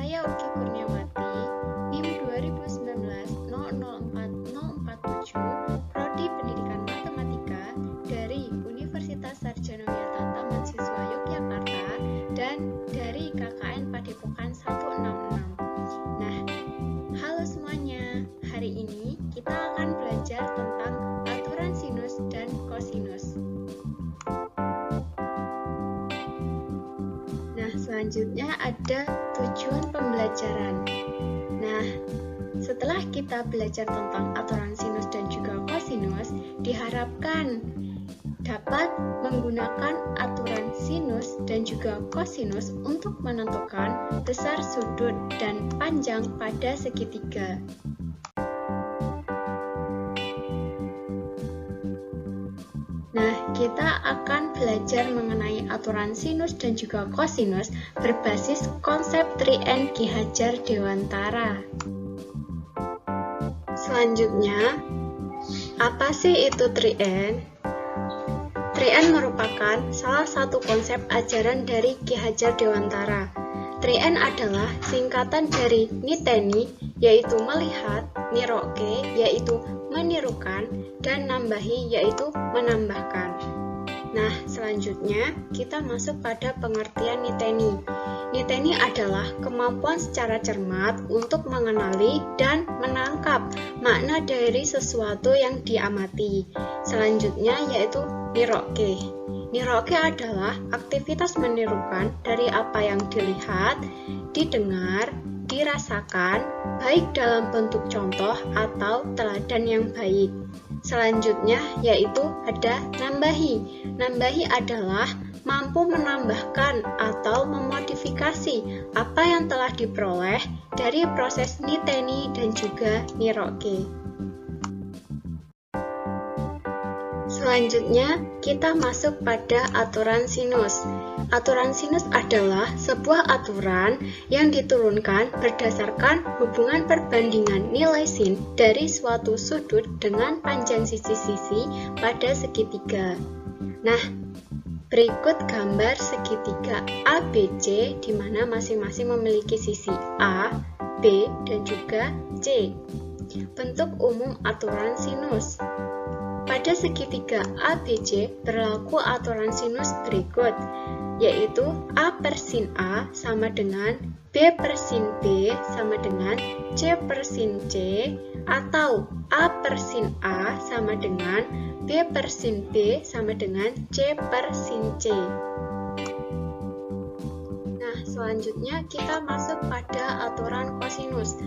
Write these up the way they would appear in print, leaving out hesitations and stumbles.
Saya Uki Kurniawati, NIM 2019-004047, Prodi Pendidikan Matematika dari Universitas Sarjana Wirata Mahasiswa Yogyakarta dan dari KKN Padepokan 166. Nah, halo semuanya. Hari ini kita akan belajar tentang aturan sinus dan kosinus. Nah, selanjutnya ada tujuan pembelajaran. Nah, setelah kita belajar tentang aturan sinus dan juga kosinus, diharapkan dapat menggunakan aturan sinus dan juga kosinus untuk menentukan besar sudut dan panjang pada segitiga. Nah, kita akan belajar mengenai aturan sinus dan juga kosinus berbasis konsep 3N Ki Hajar Dewantara. Selanjutnya, apa sih itu 3N? 3N merupakan salah satu konsep ajaran dari Ki Hajar Dewantara. 3N adalah singkatan dari niteni, yaitu melihat, niroke, yaitu menirukan, dan nambahi, yaitu menambahkan. Nah, selanjutnya kita masuk pada pengertian niteni. Niteni adalah kemampuan secara cermat untuk mengenali dan menangkap makna dari sesuatu yang diamati. Selanjutnya yaitu niroke. Niroke adalah aktivitas menirukan dari apa yang dilihat, didengar, dirasakan, baik dalam bentuk contoh atau teladan yang baik. Selanjutnya yaitu ada nambahi. Nambahi adalah mampu menambahkan atau memodifikasi apa yang telah diperoleh dari proses niteni dan juga niroke. Selanjutnya, kita masuk pada aturan sinus. Aturan sinus adalah sebuah aturan yang diturunkan berdasarkan hubungan perbandingan nilai sin dari suatu sudut dengan panjang sisi-sisi pada segitiga. Nah, berikut gambar segitiga ABC di mana masing-masing memiliki sisi A, B, dan juga C. Bentuk umum aturan sinus. Pada segitiga ABC berlaku aturan sinus berikut, yaitu A per sin A sama dengan B per sin B sama dengan C per sin C, atau A per sin A sama dengan B per sin B sama dengan C per sin C. Nah, selanjutnya kita masuk pada aturan kosinus.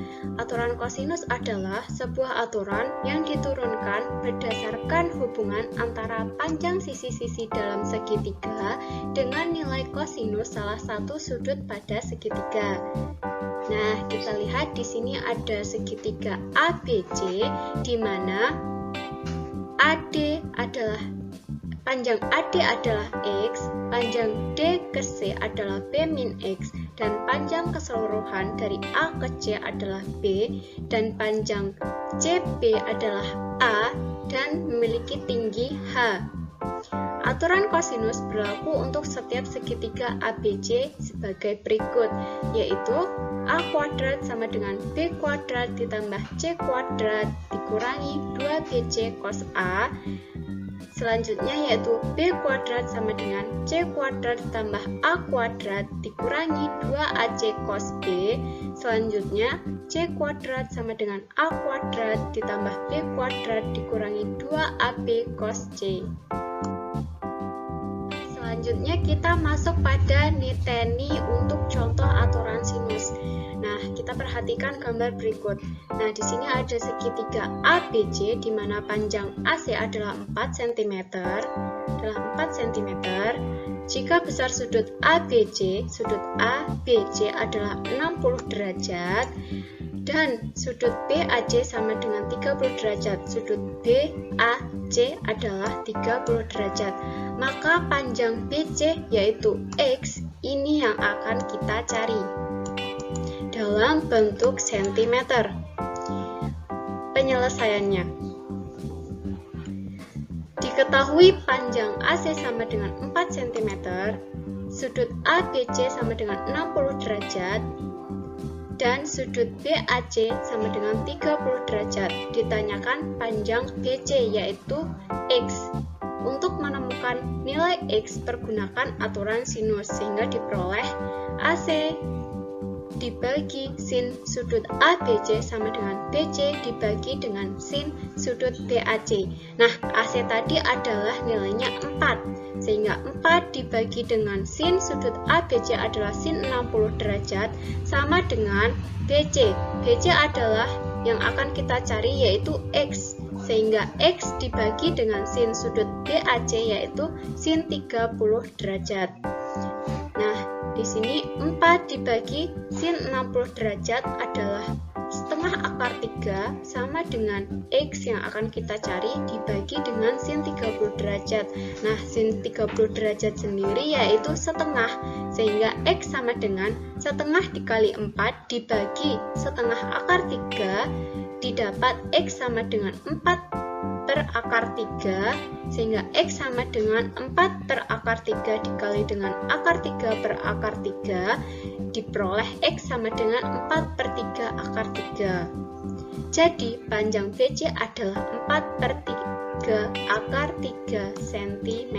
Aturan kosinus adalah sebuah aturan yang diturunkan berdasarkan hubungan antara panjang sisi-sisi dalam segitiga dengan nilai kosinus salah satu sudut pada segitiga. Nah, kita lihat di sini ada segitiga ABC di mana panjang AD adalah X, panjang D ke C adalah B min X, dan panjang keseluruhan dari A ke C adalah B, dan panjang CB adalah A, dan memiliki tinggi H. Aturan kosinus berlaku untuk setiap segitiga ABC sebagai berikut, yaitu A kuadrat sama dengan B kuadrat ditambah C kuadrat dikurangi 2BC cos A. Selanjutnya yaitu B kuadrat sama dengan C kuadrat ditambah A kuadrat dikurangi 2AC cos B. Selanjutnya C kuadrat sama dengan A kuadrat ditambah B kuadrat dikurangi 2AB cos C. Selanjutnya kita masuk pada niteni untuk contoh aturan sinus. Nah, kita perhatikan gambar berikut. Nah, di sini ada segitiga ABC di mana panjang AC adalah 4 cm. Jika besar sudut ABC, sudut ABC adalah 60 derajat dan sudut BAC sama dengan 30 derajat. Sudut BAC adalah 30 derajat. Maka panjang BC yaitu X ini yang akan kita cari dalam bentuk sentimeter. Penyelesaiannya, diketahui panjang AC sama dengan 4 cm, sudut ABC sama dengan 60 derajat, dan sudut BAC sama dengan 30 derajat. Ditanyakan panjang BC yaitu X. Untuk menemukan nilai X, pergunakan aturan sinus sehingga diperoleh AC dibagi sin sudut ABC sama dengan BC dibagi dengan sin sudut BAC. Nah, AC tadi adalah nilainya 4, sehingga 4 dibagi dengan sin sudut ABC adalah sin 60 derajat sama dengan BC. BC adalah yang akan kita cari yaitu X, sehingga X dibagi dengan sin sudut BAC yaitu sin 30 derajat. Nah, di sini 4 dibagi sin 60 derajat adalah setengah akar 3 sama dengan X yang akan kita cari dibagi dengan sin 30 derajat. Nah, sin 30 derajat sendiri yaitu setengah, sehingga X sama dengan setengah dikali 4 dibagi setengah akar 3 didapat X sama dengan 4 per akar 3, sehingga X sama dengan 4 per akar 3 dikali dengan akar 3 per akar 3 diperoleh X sama dengan 4 per 3 akar 3. Jadi panjang BC adalah 4 per 3 akar 3 cm.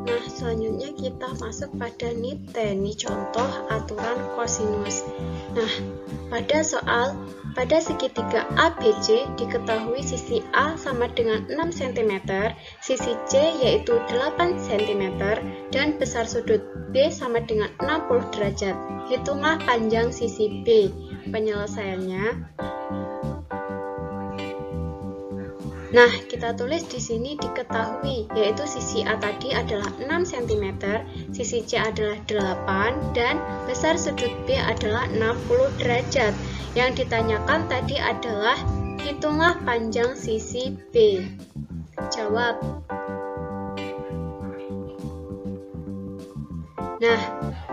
Nah, selanjutnya kita masuk pada niteni contoh aturan kosinus. Nah, pada segitiga ABC diketahui sisi A sama dengan 6 cm, sisi C yaitu 8 cm, dan besar sudut B sama dengan 60 derajat. Hitunglah panjang sisi B. Penyelesaiannya. Nah, kita tulis di sini diketahui, yaitu sisi A tadi adalah 6 cm, sisi C adalah 8, dan besar sudut B adalah 60 derajat. Yang ditanyakan tadi adalah, hitunglah panjang sisi B. Jawab. Nah,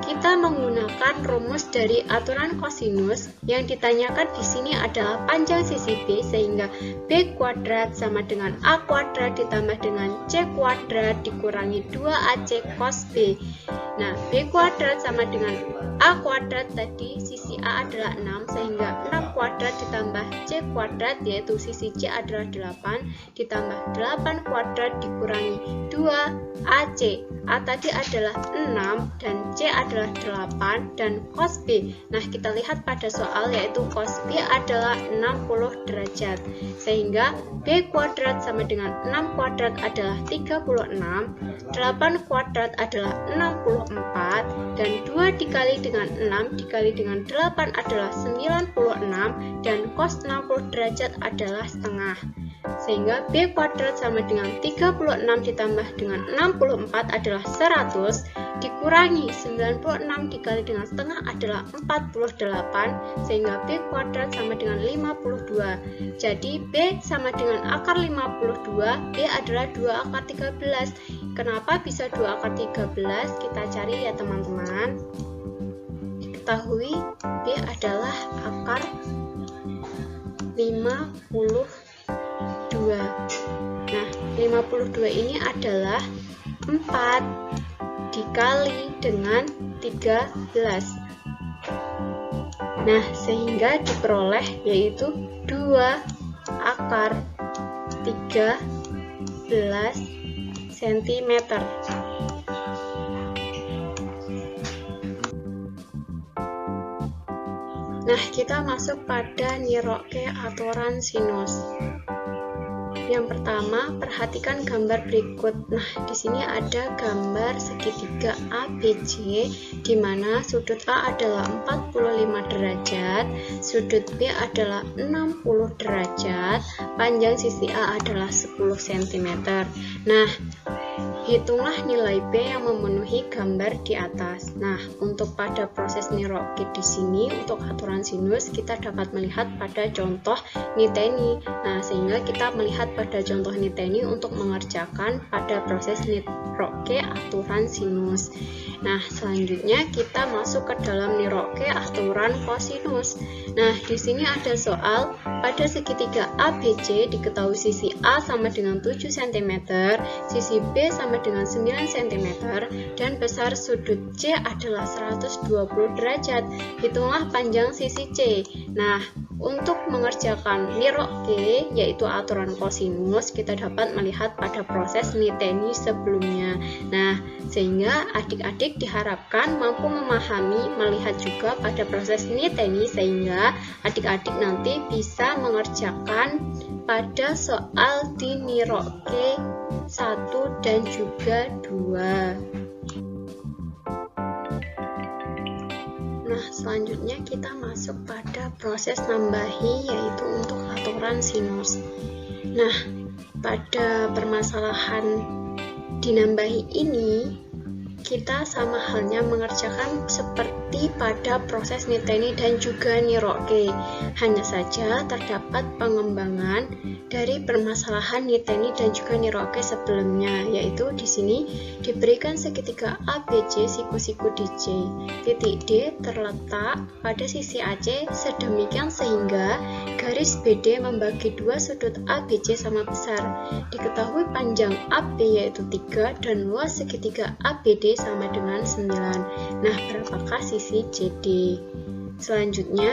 kita menggunakan rumus dari aturan kosinus. Yang ditanyakan di sini adalah panjang sisi B, sehingga B kuadrat sama dengan A kuadrat ditambah dengan C kuadrat dikurangi 2AC cos B. Nah, B kuadrat sama dengan A kuadrat tadi, sisi A adalah 6, sehingga 6 kuadrat ditambah C kuadrat, yaitu sisi C adalah 8, ditambah 8 kuadrat dikurangi 2AC. A tadi adalah 6 dan C adalah 8 dan cos B. Nah, kita lihat pada soal yaitu cos B adalah 60 derajat. Sehingga B kuadrat sama dengan 6 kuadrat adalah 36, 8 kuadrat adalah 64, dan 2 dikali dengan 6 dikali dengan 8 adalah 96, dan cos 60 derajat adalah setengah. Sehingga B kuadrat sama dengan 36 ditambah dengan 64 adalah 100, dikurangi 96 dikali dengan setengah adalah 48, sehingga B kuadrat sama dengan 52. Jadi B sama dengan akar 52, B adalah 2 akar 13. Kenapa bisa 2 akar 13? Kita cari ya teman-teman. Diketahui B adalah akar 52. Nah, 52 ini adalah 4 dikali dengan 13. Nah, sehingga diperoleh yaitu 2 akar 13 cm. Nah, kita masuk pada nyiroke aturan sinus. Yang pertama, perhatikan gambar berikut. Nah, di sini ada gambar segitiga ABC, di mana sudut A adalah 45 derajat, sudut B adalah 60 derajat, panjang sisi A adalah 10 cm. Nah, hitunglah nilai B yang memenuhi gambar di atas. Nah, untuk pada proses nyiroke di sini, untuk aturan sinus, kita dapat melihat pada contoh niteni. Nah, sehingga kita melihat pada contoh niteni untuk mengerjakan pada proses nyiroke aturan sinus. Nah, selanjutnya kita masuk ke dalam nyiroke aturan kosinus. Nah, di sini ada soal pada segitiga ABC diketahui sisi A sama dengan 7 cm, sisi B sama sama dengan 9 cm dan besar sudut C adalah 120 derajat. Hitunglah panjang sisi C. Nah, untuk mengerjakan nirok G, yaitu aturan kosinus, kita dapat melihat pada proses niteni sebelumnya. Nah, sehingga adik-adik diharapkan mampu memahami, melihat juga pada proses niteni, sehingga adik-adik nanti bisa mengerjakan pada soal di nirok G 1 dan juga 2. Nah, selanjutnya kita masuk pada proses nambahi, yaitu untuk aturan sinus. Nah, pada permasalahan dinambahi ini, kita sama halnya mengerjakan seperti pada proses niteni dan juga nirok G. Hanya saja terdapat pengembangan dari permasalahan niteni dan juga nirok G sebelumnya, yaitu di sini diberikan segitiga ABC siku-siku di C. Titik D terletak pada sisi AC sedemikian sehingga garis BD membagi dua sudut ABC sama besar. Diketahui panjang AB yaitu 3 dan luas segitiga ABD sama dengan 9. Nah, berapakah sisi CD? Selanjutnya,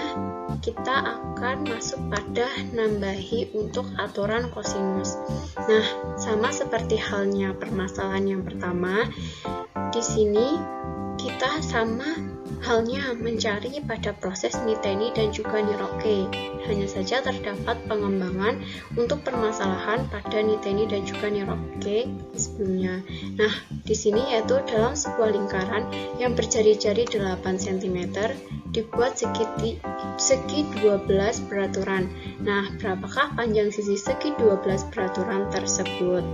kita akan masuk pada nambahi untuk aturan kosinus. Nah, sama seperti halnya permasalahan yang pertama, di sini kita sama halnya mencari pada proses niteni dan juga nirok G. Hanya saja terdapat pengembangan untuk permasalahan pada niteni dan juga nirok G sebelumnya. Nah, di sini yaitu dalam sebuah lingkaran yang berjari-jari 8 cm dibuat segi 12 beraturan. Nah, berapakah panjang sisi segi 12 beraturan tersebut?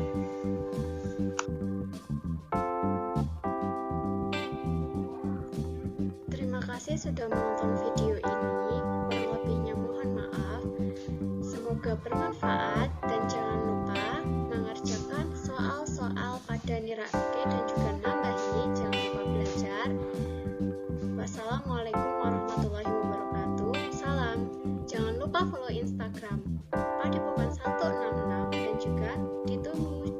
Terima kasih sudah menonton video ini. Kurang lebihnya mohon maaf. Semoga bermanfaat dan jangan lupa mengerjakan soal-soal pada nirok G dan juga nambahi. Jangan lupa belajar. Wassalamualaikum warahmatullahi wabarakatuh. Salam. Jangan lupa follow Instagram Padepokan 166 dan juga ditunggu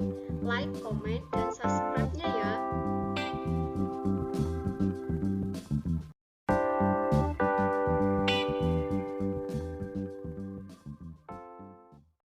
like, komen, dan subscribe